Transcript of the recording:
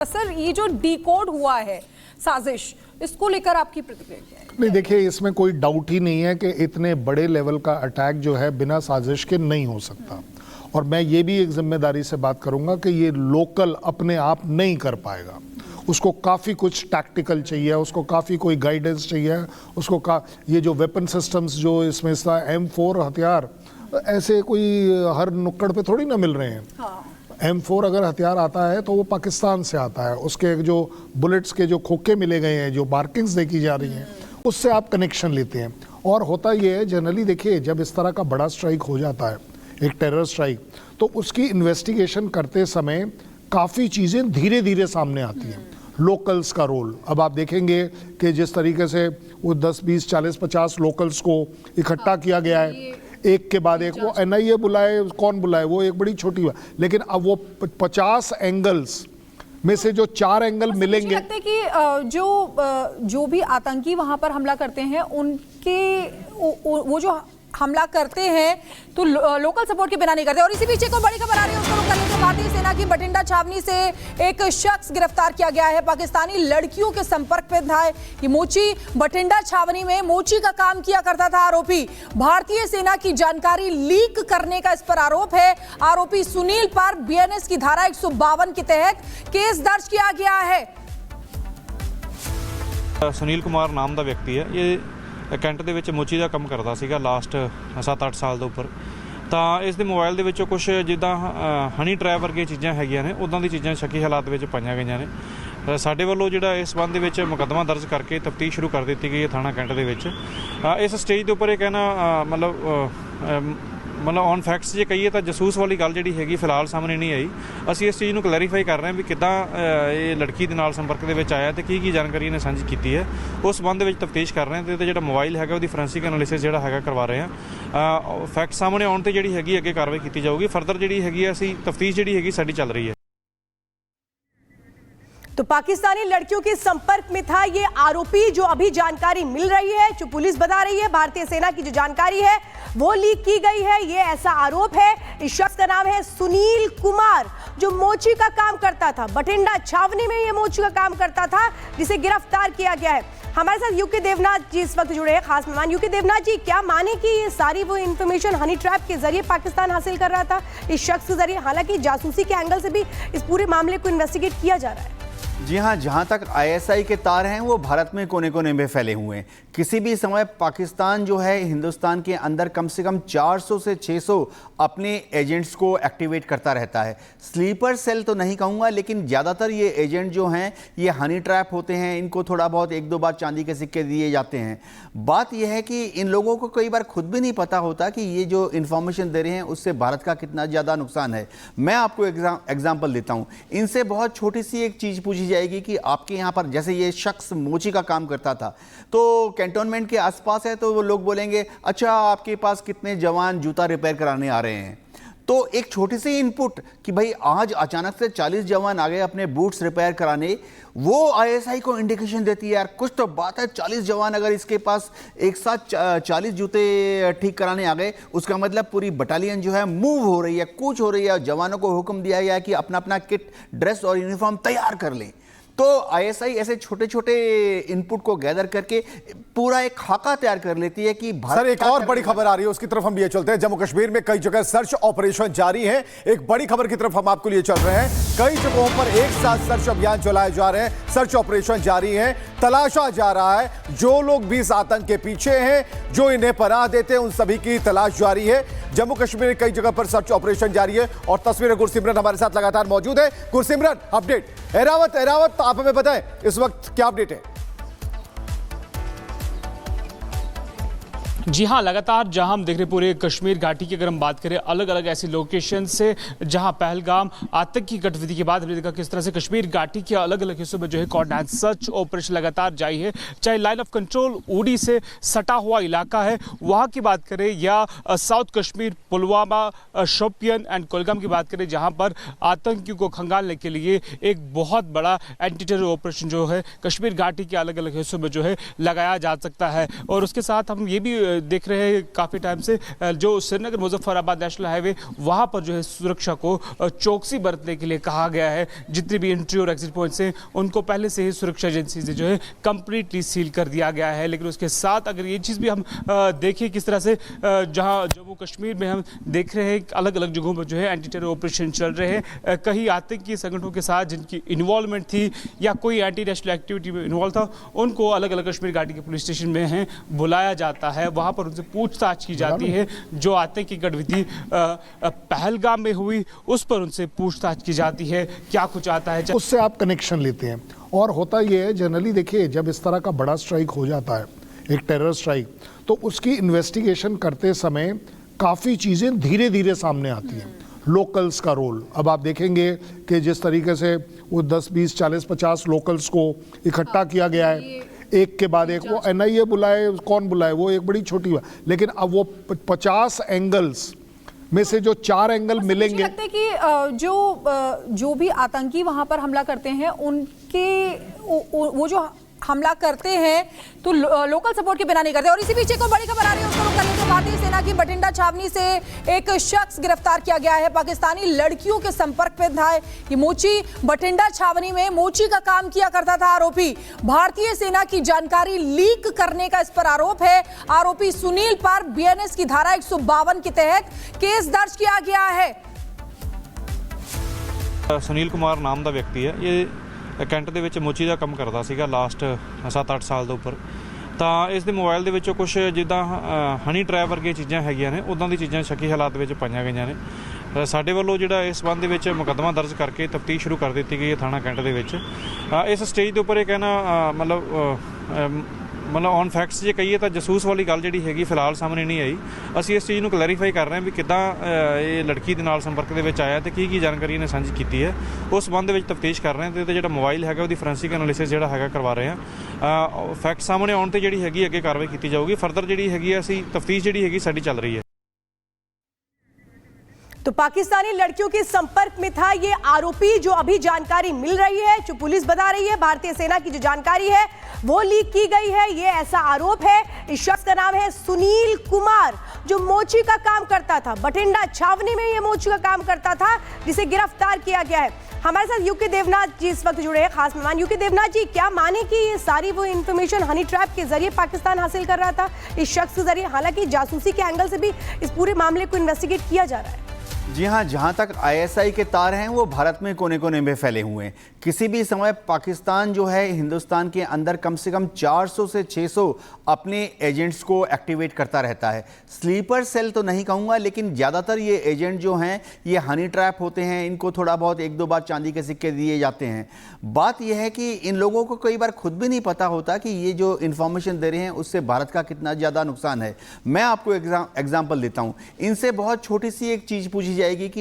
Sir, ये जो decode हुआ है साजिश, इसको लेकर आपकी प्रतिक्रिया क्या है? नहीं, देखिए, इसमें कोई डाउट ही नहीं है कि इतने बड़े लेवल का अटैक जो है बिना साजिश के नहीं हो सकता। और मैं ये भी एक जिम्मेदारी से बात करूंगा कि ये लोकल अपने आप नहीं कर पाएगा। उसको काफ़ी कुछ टैक्टिकल चाहिए, उसको काफ़ी कोई गाइडेंस चाहिए, उसको ये जो वेपन सिस्टम्स जो इसमें M4 हथियार ऐसे कोई हर नुक्कड़ पे थोड़ी ना मिल रहे हैं। हाँ। M4 अगर हथियार आता है तो वो पाकिस्तान से आता है, उसके जो बुलेट्स के जो खोखे मिले गए हैं, जो मार्किंग्स देखी जा रही हैं, उससे आप कनेक्शन लेते हैं। और होता ये है जनरली, देखिए, जब इस तरह का बड़ा स्ट्राइक हो जाता है, एक टेरर स्ट्राइक, तो उसकी इन्वेस्टिगेशन करते समय काफ़ी चीज़ें धीरे धीरे सामने आती हैं। लोकल्स का रोल, अब आप देखेंगे कि जिस तरीके से वो 10, 20, 40, 50 लोकल्स को इकट्ठा किया गया है, एक के बाद एक, वो NIA बुलाए, कौन बुलाए, वो एक बड़ी छोटी बात, लेकिन अब वो 50 एंगल्स में से जो 4 एंगल मिलेंगे। मुझे लगता है कि जो भी आतंकी वहां पर हमला करते हैं, उनके वो जो हमला करते हैं तो लोकल सपोर्ट के बिना नहीं करते। और इसी बीच को बड़ी खबर आ रही है, उसको रुक करने से भारतीय सेना की बठिंडा छावनी से एक शख्स गिरफ्तार किया गया है। पाकिस्तानी लड़कियों के संपर्क में था ये मोची। बठिंडा छावनी में मोची का काम किया करता था आरोपी। भारतीय सेना की जानकारी लीक करने का इस पर आरोप है। आरोपी सुनील पर BNS की धारा 152 के तहत केस दर्ज किया गया है। सुनील कुमार नाम ਦਾ ਵਿਅਕਤੀ ਹੈ। ਇਹ ਕੈਂਟ ਦੇ ਵਿੱਚ ਮੋਚੀ ਦਾ ਕੰਮ ਕਰਦਾ ਸੀਗਾ ਲਾਸਟ 7-8 ਸਾਲ ਦੇ ਉੱਪਰ। ਤਾਂ ਇਸ ਦੇ ਮੋਬਾਈਲ ਦੇ ਵਿੱਚੋਂ ਕੁਝ ਜਿੱਦਾਂ ਹਨੀ ਟਰੈਪ ਵਰਗੀਆਂ ਚੀਜ਼ਾਂ ਹੈਗੀਆਂ ਨੇ, ਉਦਾਂ ਦੀ ਚੀਜ਼ਾਂ ਸ਼ੱਕੀ ਹਾਲਾਤ ਵਿੱਚ ਪਾਈਆਂ ਗਈਆਂ ਨੇ। ਸਾਡੇ ਵੱਲੋਂ ਜਿਹੜਾ ਇਸ ਸੰਬੰਧ ਦੇ ਵਿੱਚ ਮੁਕੱਦਮਾ ਦਰਜ ਕਰਕੇ ਤਫਤੀਸ਼ ਸ਼ੁਰੂ ਕਰ ਦਿੱਤੀ ਗਈ ਹੈ ਥਾਣਾ ਕੈਂਟ ਦੇ ਵਿੱਚ। ਇਸ ਸਟੇਜ ਦੇ ਉੱਪਰ ਇਹ ਕਹਿਣਾ ਮਤਲਬ ਔਨ ਫੈਕਟਸ ਜੇ ਕਹੀਏ ਤਾਂ ਜਸੂਸ ਵਾਲੀ ਗੱਲ ਜਿਹੜੀ ਹੈਗੀ ਫਿਲਹਾਲ ਸਾਹਮਣੇ ਨਹੀਂ ਆਈ। ਅਸੀਂ ਇਸ ਚੀਜ਼ ਨੂੰ ਕਲੈਰੀਫਾਈ ਕਰ ਰਹੇ ਹਾਂ ਵੀ ਕਿੱਦਾਂ ਇਹ ਲੜਕੀ ਦੇ ਨਾਲ ਸੰਪਰਕ ਦੇ ਵਿੱਚ ਆਇਆ ਤੇ ਕੀ ਜਾਣਕਾਰੀ ਇਹਨੇ ਸਾਂਝੀ ਕੀਤੀ ਹੈ। ਉਸ ਸੰਬੰਧ ਵਿੱਚ ਤਫਤੀਸ਼ ਕਰ ਰਹੇ ਹਾਂ ਤੇ ਜਿਹੜਾ ਮੋਬਾਈਲ ਹੈਗਾ ਉਹਦੀ ਫੋਰੈਂਸਿਕ ਐਨਾਲਿਸਿਸ ਜਿਹੜਾ ਹੈਗਾ ਕਰਵਾ ਰਹੇ ਹਾਂ। ਫੈਕਟ ਸਾਹਮਣੇ ਆਉਣ ਤੇ ਜਿਹੜੀ ਹੈਗੀ ਅੱਗੇ ਕਾਰਵਾਈ ਕੀਤੀ ਜਾਊਗੀ। ਫਰਦਰ ਜਿਹੜੀ ਹੈਗੀ ਅਸੀਂ ਤਫਤੀਸ਼ ਜਿਹੜੀ ਹੈਗੀ ਸਾਡੀ ਚੱਲ ਰਹੀ है। तो पाकिस्तानी लड़कियों के संपर्क में था ये आरोपी, जो अभी जानकारी मिल रही है, जो पुलिस बता रही है, भारतीय सेना की जो जानकारी है वो लीक की गई है, ये ऐसा आरोप है। इस शख्स का नाम है सुनील कुमार, जो मोची का काम करता था। बठिंडा छावनी में ये मोची का काम करता था, जिसे गिरफ्तार किया गया है। हमारे साथ यूके देवनाथ जी इस वक्त जुड़े हैं, खास मेहमान। यूके देवनाथ जी, क्या माने कि ये सारी वो इन्फॉर्मेशन हनी ट्रैप के जरिए पाकिस्तान हासिल कर रहा था, इस शख्स के जरिए? हालांकि जासूसी के एंगल से भी इस पूरे मामले को इन्वेस्टिगेट किया जा रहा है। जी हाँ, जहाँ तक ISI के तार हैं वो भारत में कोने कोने में फैले हुए हैं। किसी भी समय पाकिस्तान जो है हिंदुस्तान के अंदर कम से कम 400 से 600 अपने एजेंट्स को एक्टिवेट करता रहता है। स्लीपर सेल तो नहीं कहूँगा, लेकिन ज़्यादातर ये एजेंट जो हैं ये हनी ट्रैप होते हैं। इनको थोड़ा बहुत 1-2 बार चांदी के सिक्के दिए जाते हैं। बात यह है कि इन लोगों को कई बार खुद भी नहीं पता होता कि ये जो इन्फॉर्मेशन दे रहे हैं उससे भारत का कितना ज़्यादा नुकसान है। मैं आपको एग्जाम्पल देता हूँ। इनसे बहुत छोटी सी एक चीज़ पूछी जाएगी कि आपके यहाँ पर, जैसे ये शख्स मोची का काम करता था तो कैंटोनमेंट के आसपास है, तो वो लोग बोलेंगे अच्छा आपके पास कितने जवान जूता रिपेयर कराने आ रहे हैं। तो एक छोटी सी इनपुट कि भाई आज अचानक से 40 जवान आ गए अपने बूट्स रिपेयर कराने, वो ISI को इंडिकेशन देती है यार कुछ तो बात है। 40 जवान अगर इसके पास एक साथ 40 जूते ठीक कराने आ गए, उसका मतलब पूरी बटालियन जो है मूव हो रही है, कूच हो रही है। जवानों को हुक्म दिया गया है कि अपना अपना किट, ड्रेस और यूनिफॉर्म तैयार कर लें। तो ISI ऐसे छोटे छोटे इनपुट को गैदर करके पूरा एक खाका तैयार कर लेती है कि सर, एक और बड़ी खबर आ रही है, उसकी तरफ हम लिए चलते हैं। जम्मू कश्मीर में कई जगह सर्च ऑपरेशन जारी है। एक बड़ी खबर की तरफ हम आपको लिए चल रहे हैं। कई जगहों पर एक साथ सर्च अभियान चलाए जा रहे हैं, सर्च ऑपरेशन जारी है। तलाशा जा रहा है जो लोग भी इस आतंक के पीछे हैं, जो इन्हें पनाह देते हैं, उन सभी की तलाश जारी है। जम्मू कश्मीर में कई जगह पर सर्च ऑपरेशन जारी है और तस्वीरें गुरसिमरन हमारे साथ लगातार मौजूद है। गुरसिमरन, अपडेट। एरावत, आप हमें बताएं इस वक्त क्या अपडेट है? जी हाँ, लगातार जहां हम देख रहे पूरे कश्मीर घाटी की अगर हम बात करें, अलग अलग ऐसी लोकेशन से जहां पहलगाम आतंकी गतिविधि के बाद हमने देखा किस तरह से कश्मीर घाटी के अलग अलग हिस्सों में जो है कोऑर्डिनेट सर्च ऑपरेशन लगातार जारी है। चाहे लाइन ऑफ कंट्रोल उड़ी से सटा हुआ इलाका है वहां की बात करें, या साउथ कश्मीर पुलवामा, शोपियन एंड कुलगाम की बात करें, जहां पर आतंकियों को खंगालने के लिए एक बहुत बड़ा एंटी टेरर ऑपरेशन जो है कश्मीर घाटी के अलग अलग हिस्सों में जो है लगाया जा सकता है। और उसके साथ हम ये भी देख रहे हैं काफ़ी टाइम से जो श्रीनगर मुजफ्फराबाद नेशनल हाईवे वहाँ पर जो है सुरक्षा को चौकसी बरतने के लिए कहा गया है। जितने भी एंट्री और एग्जिट पॉइंट्स हैं उनको पहले से ही सुरक्षा एजेंसी से जो है कंप्लीटली सील कर दिया गया है। लेकिन उसके साथ अगर ये चीज़ भी हम देखें किस तरह से जहाँ जम्मू कश्मीर में हम देख रहे हैं अलग अलग जगहों पर जो है एंटी टेरर ऑपरेशन चल रहे हैं। कई आतंकी संगठनों के साथ जिनकी इन्वॉल्वमेंट थी या कोई एंटी नेशनल एक्टिविटी में इन्वॉल्व था उनको अलग अलग कश्मीर घाटी के पुलिस स्टेशन में हैं बुलाया जाता है। वहाँ पर उनसे पूछताछ की जाती है। जो आतंकी गतिविधि पहलगाम में हुई उस पर उनसे पूछताछ की जाती है। क्या कुछ आता है उससे आप कनेक्शन लेते हैं। और होता ये है जनरली, देखिए जब इस तरह का बड़ा स्ट्राइक हो जाता है, एक टेरर स्ट्राइक, तो उसकी इन्वेस्टिगेशन करते समय काफ़ी चीज़ें धीरे धीरे सामने आती हैं। लोकल्स का रोल, अब आप देखेंगे कि जिस तरीके से वो 10, 20, 40, 50 लोकल्स को इकट्ठा किया गया है एक के बाद एक, वो NIA बुलाए, कौन बुलाए, वो एक बड़ी छोटी बात, लेकिन अब वो 50 एंगल्स में से जो 4 एंगल मिलेंगे। लगता है कि जो भी आतंकी वहां पर हमला करते हैं उनके वो जो हमला करते हैं तो लोकल सपोर्ट के बिना नहीं करते। और इसी बीच एक और बड़ी खबर आ रही है, उसको कर लेते हैं। भारतीय सेना की बठिंडा छावनी से एक शख्स गिरफ्तार किया गया है। पाकिस्तानी लड़कियों के संपर्क में था ये मोची। बठिंडा छावनी में मोची का काम किया करता था आरोपी। भारतीय सेना की जानकारी लीक करने का इस पर आरोप है। आरोपी सुनील पर BNS की धारा 152 के तहत केस दर्ज किया गया है। ਸੁਨੀਲ ਕੁਮਾਰ ਨਾਮ ਦਾ ਵਿਅਕਤੀ ਹੈ। ਇਹ ਕੈਂਟ ਦੇ ਵਿੱਚ ਮੋਚੀ ਦਾ ਕੰਮ ਕਰਦਾ ਸੀਗਾ ਲਾਸਟ 7-8 ਸਾਲ ਦੇ ਉੱਪਰ। ਤਾਂ ਇਸ ਦੇ ਮੋਬਾਈਲ ਦੇ ਵਿੱਚੋਂ ਕੁਝ ਜਿੱਦਾਂ ਹਨੀ ਟਰੈਪ ਵਰਗੀਆਂ ਚੀਜ਼ਾਂ ਹੈਗੀਆਂ ਨੇ ਉੱਦਾਂ ਦੀ ਚੀਜ਼ਾਂ ਸ਼ੱਕੀ ਹਾਲਾਤ ਵਿੱਚ ਪਾਈਆਂ ਗਈਆਂ ਨੇ। ਸਾਡੇ ਵੱਲੋਂ ਜਿਹੜਾ ਇਸ ਸੰਬੰਧ ਦੇ ਵਿੱਚ ਮੁਕੱਦਮਾ ਦਰਜ ਕਰਕੇ ਤਫਤੀਸ਼ ਸ਼ੁਰੂ ਕਰ ਦਿੱਤੀ ਗਈ ਹੈ ਥਾਣਾ ਕੈਂਟ ਦੇ ਵਿੱਚ। ਇਸ ਸਟੇਜ ਦੇ ਉੱਪਰ ਇਹ ਕਹਿਣਾ ਮਤਲਬ ਔਨ ਫੈਕਟਸ ਜੇ ਕਹੀਏ ਤਾਂ ਜਸੂਸ ਵਾਲੀ ਗੱਲ ਜਿਹੜੀ ਹੈਗੀ ਫਿਲਹਾਲ ਸਾਹਮਣੇ ਨਹੀਂ ਆਈ। ਅਸੀਂ ਇਸ ਚੀਜ਼ ਨੂੰ ਕਲੈਰੀਫਾਈ ਕਰ ਰਹੇ ਹਾਂ ਵੀ ਕਿੱਦਾਂ ਇਹ ਲੜਕੀ ਦੇ ਨਾਲ ਸੰਪਰਕ ਦੇ ਵਿੱਚ ਆਇਆ ਤੇ ਕੀ ਜਾਣਕਾਰੀ ਇਹਨੇ ਸਾਂਝੀ ਕੀਤੀ ਹੈ। ਉਸ ਸੰਬੰਧ ਦੇ ਵਿੱਚ ਤਫਤੀਸ਼ ਕਰ ਰਹੇ ਹਾਂ ਤੇ ਜਿਹੜਾ ਮੋਬਾਈਲ ਹੈਗਾ ਉਹਦੀ ਫੋਰੈਂਸਿਕ ਐਨਾਲਿਸਿਸ ਜਿਹੜਾ ਹੈਗਾ ਕਰਵਾ ਰਹੇ ਹਾਂ। ਫੈਕਟ ਸਾਹਮਣੇ ਆਉਣ ਤੇ ਜਿਹੜੀ ਹੈਗੀ ਅੱਗੇ ਕਾਰਵਾਈ ਕੀਤੀ ਜਾਊਗੀ। ਫਰਦਰ ਜਿਹੜੀ ਹੈਗੀ ਅਸੀਂ ਤਫਤੀਸ਼ ਜਿਹੜੀ ਹੈਗੀ ਸਾਡੀ ਚੱਲ ਰਹੀ ਹੈ। तो पाकिस्तानी लड़कियों के संपर्क में था ये आरोपी, जो अभी जानकारी मिल रही है, जो पुलिस बता रही है, भारतीय सेना की जो जानकारी है वो लीक की गई है, ये ऐसा आरोप है। इस शख्स का नाम है सुनील कुमार, जो मोची का काम करता था। बठिंडा छावनी में ये मोची का काम करता था, जिसे गिरफ्तार किया गया है। हमारे साथ यूके देवनाथ जी इस वक्त जुड़े हैं, खास मेहमान। यूके देवनाथ जी, क्या माने कि ये सारी वो इन्फॉर्मेशन हनी ट्रैप के जरिए पाकिस्तान हासिल कर रहा था इस शख्स के जरिए? हालांकि जासूसी के एंगल से भी इस पूरे मामले को इन्वेस्टिगेट किया जा रहा है। जी हाँ, जहाँ तक ISI के तार हैं वो भारत में कोने कोने में फैले हुए हैं। किसी भी समय पाकिस्तान जो है हिंदुस्तान के अंदर कम से कम 400 से 600 अपने एजेंट्स को एक्टिवेट करता रहता है। स्लीपर सेल तो नहीं कहूँगा, लेकिन ज़्यादातर ये एजेंट जो हैं ये हनी ट्रैप होते हैं। इनको थोड़ा बहुत 1-2 बार चांदी के सिक्के दिए जाते हैं। बात यह है कि इन लोगों को कई बार खुद भी नहीं पता होता कि ये जो इन्फॉर्मेशन दे रहे हैं उससे भारत का कितना ज़्यादा नुकसान है। मैं आपको एग्जाम्पल देता हूँ। इनसे बहुत छोटी सी एक चीज़ पूछी जाएगी कि